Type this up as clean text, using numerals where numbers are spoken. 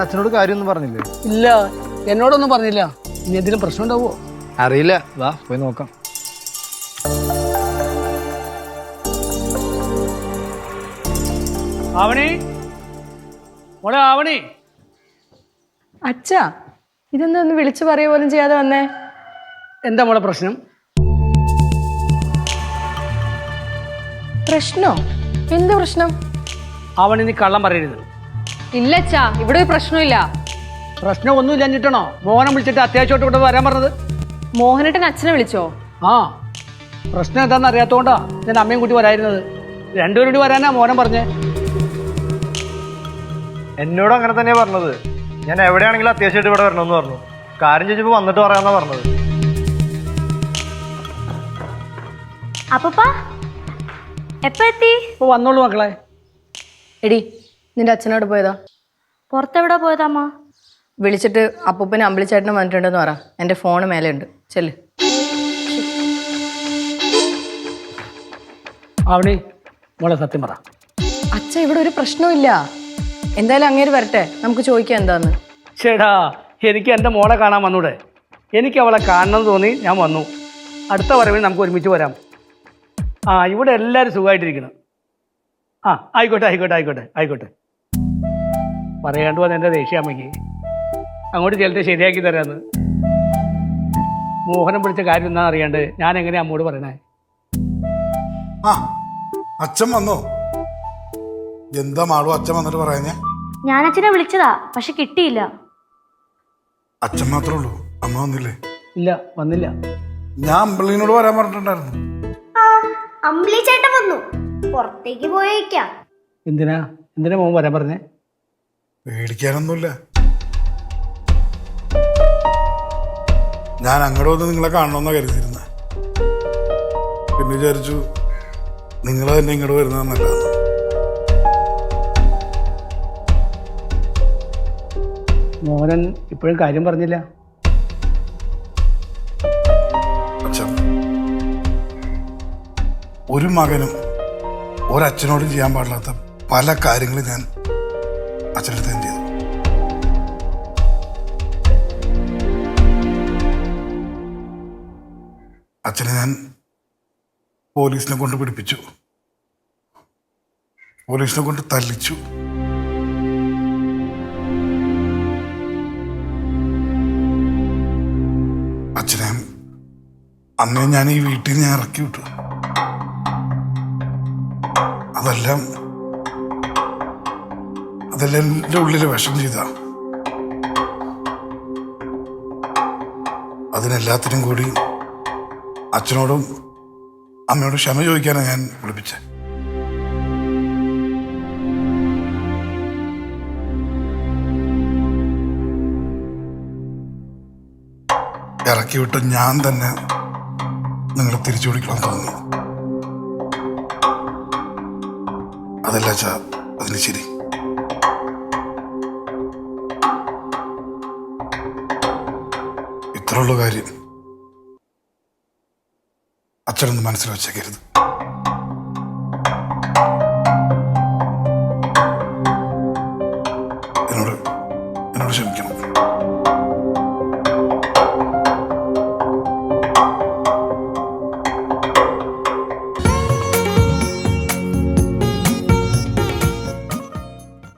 അച്ഛനോട് കാര്യമൊന്നും പറഞ്ഞില്ലേ? ഇല്ല, എന്നോടൊന്നും പറഞ്ഞില്ല. ഇനി എന്തെങ്കിലും പ്രശ്നം ഉണ്ടാവോ? അറിയില്ല, വാ പോയി നോക്കാം. ആവണി, മോളെ ആവണി. അച്ഛാ, ഇതൊന്നും ഒന്ന് വിളിച്ചു പറയുക പോലും ചെയ്യാതെ വന്നേ. എന്താ മോളെ പ്രശ്നം? പ്രശ്നോ? എന്ത് പ്രശ്നം? ആവണി, നീ കള്ളം പറയരുത്. ഇല്ല അച്ഛാ, ഇവിടെ ഒരു പ്രശ്നമില്ല. പ്രശ്നം ഒന്നുമില്ല എന്നിട്ടാണോ മോഹനം വിളിച്ചിട്ട് അത്യാവശ്യമായിട്ട് ഇവിടെ വരാൻ പറഞ്ഞത്? മോഹനേട്ടൻ അച്ഛനെ വിളിച്ചോ? ആ, പ്രശ്നം എന്താണെന്ന് അറിയാത്തോണ്ടാ ഞാൻ അമ്മയും കൂട്ടി വരായിരുന്നത്. രണ്ടുപേരും കൂടി വരാനാ മോഹനം പറഞ്ഞേ. എന്നോട് അങ്ങനെ തന്നെയാ പറഞ്ഞത്. ഞാൻ എവിടെയാണെങ്കിലും അത്യാവശ്യമായിട്ട് ഇവിടെ വരണമെന്ന് പറഞ്ഞു. കാര്യം ചോദിച്ചപ്പോ വന്നിട്ട് പറയാന്നാ പറഞ്ഞത്. അപ്പപ്പാ എപ്പോ എത്തി? ഇപ്പൊ വന്നോളൂ മക്കളെ. എടി, നിന്റെ അച്ഛനോട് പോയതാ? പുറത്തെവിടെ പോയതമ്മ? വിളിച്ചിട്ട് അപ്പൂപ്പനെ അമ്പിളിച്ചേട്ടനും വന്നിട്ടുണ്ടെന്ന് പറ. എൻ്റെ ഫോണ് മേലെ ഉണ്ട്, ചെല്ല്. ആവണി, മോളെ സത്യം പറ. അച്ഛ, ഇവിടെ ഒരു പ്രശ്നമില്ല. എന്തായാലും അങ്ങേര് വരട്ടെ, നമുക്ക് ചോദിക്കാം എന്താന്ന്. ചേടാ, എനിക്ക് എൻ്റെ മോളെ കാണാൻ വന്നൂടെ? എനിക്ക് അവളെ കാണണമെന്ന് തോന്നി, ഞാൻ വന്നു. അടുത്ത വരവിൽ നമുക്ക് ഒരുമിച്ച് വരാം. ആ, ഇവിടെ എല്ലാവരും സുഖമായിട്ടിരിക്കണം. ആ, ആയിക്കോട്ടെ ആയിക്കോട്ടെ ആയിക്കോട്ടെ ആയിക്കോട്ടെ. പറയാണ്ട് വന്ന എൻ്റെ ദേഷ്യാമ്മയ്ക്ക് അങ്ങോട്ട് ചെലുത്ത് ശരിയാക്കി തരാമെന്ന്. മോഹനം പിടിച്ച കാര്യം എന്താണെന്ന് അറിയാണ്ട് ഞാൻ എങ്ങനെയാ അമ്മോട് പറയണേ? ആ, അച്ഛൻ വന്നോ? എന്താ മാളു അച്ഛൻ വന്നിട്ട് പറയാഞ്ഞേ? ഞാൻ അച്ഛനെ വിളിച്ചതാ, പക്ഷെ കിട്ടിയില്ല. അച്ഛൻ മാത്രമേ ഉള്ളൂ, അമ്മ വന്നില്ലേ? ഇല്ല, വന്നില്ല. ഞാൻ അമ്പിളിനോട് വരാൻ പറഞ്ഞിട്ടുണ്ടായിരുന്നു. ആ, അമ്പിളി ചേട്ടൻ വന്നു. പുറത്തേക്ക് പോയേക്കാം. എന്തിനാ എന്തിനാ മോൻ വരാൻ പറഞ്ഞേ? പേടിക്കാനൊന്നുമില്ല. ഞാൻ അങ്ങോട്ട് വന്ന് നിങ്ങളെ കാണണമെന്നാ കരുതിയിരുന്നത്. പിന്നെ വിചാരിച്ചു നിങ്ങൾ തന്നെ ഇങ്ങോട്ട് വരുന്നതെന്നല്ല. മോഹനൻ ഇപ്പോഴും കാര്യം പറഞ്ഞില്ല. അച്ഛൻ, ഒരു മകനും ഒരച്ഛനോട് ചെയ്യാൻ പാടില്ലാത്ത പല കാര്യങ്ങളും ഞാൻ അച്ഛനടുത്ത് ഞാൻ ചെയ്തു. അച്ഛനെ ഞാൻ പോലീസിനെ കൊണ്ട് പിടിപ്പിച്ചു, പോലീസിനെ കൊണ്ട് തല്ലിച്ചു. അച്ഛനെ അന്നേ ഞാൻ ഈ വീട്ടിൽ നിന്ന് ഇറക്കി വിട്ടു. അതെല്ലാം എൻ്റെ ഉള്ളിൽ വിഷം ചെയ്ത. അതിനെല്ലാത്തിനും കൂടി അച്ഛനോടും അമ്മയോടും ക്ഷമ ചോദിക്കാനാണ് ഞാൻ വിളിപ്പിച്ചത്. ഇറക്കി വിട്ട് ഞാൻ തന്നെ നിങ്ങളെ തിരിച്ചു പിടിക്കണം തോന്നി. അതല്ല അച്ഛാ അതിന് ശരി. ഇത്രയുള്ള കാര്യം അച്ഛനൊന്ന് മനസ്സിൽ വെച്ചേക്കരുത്.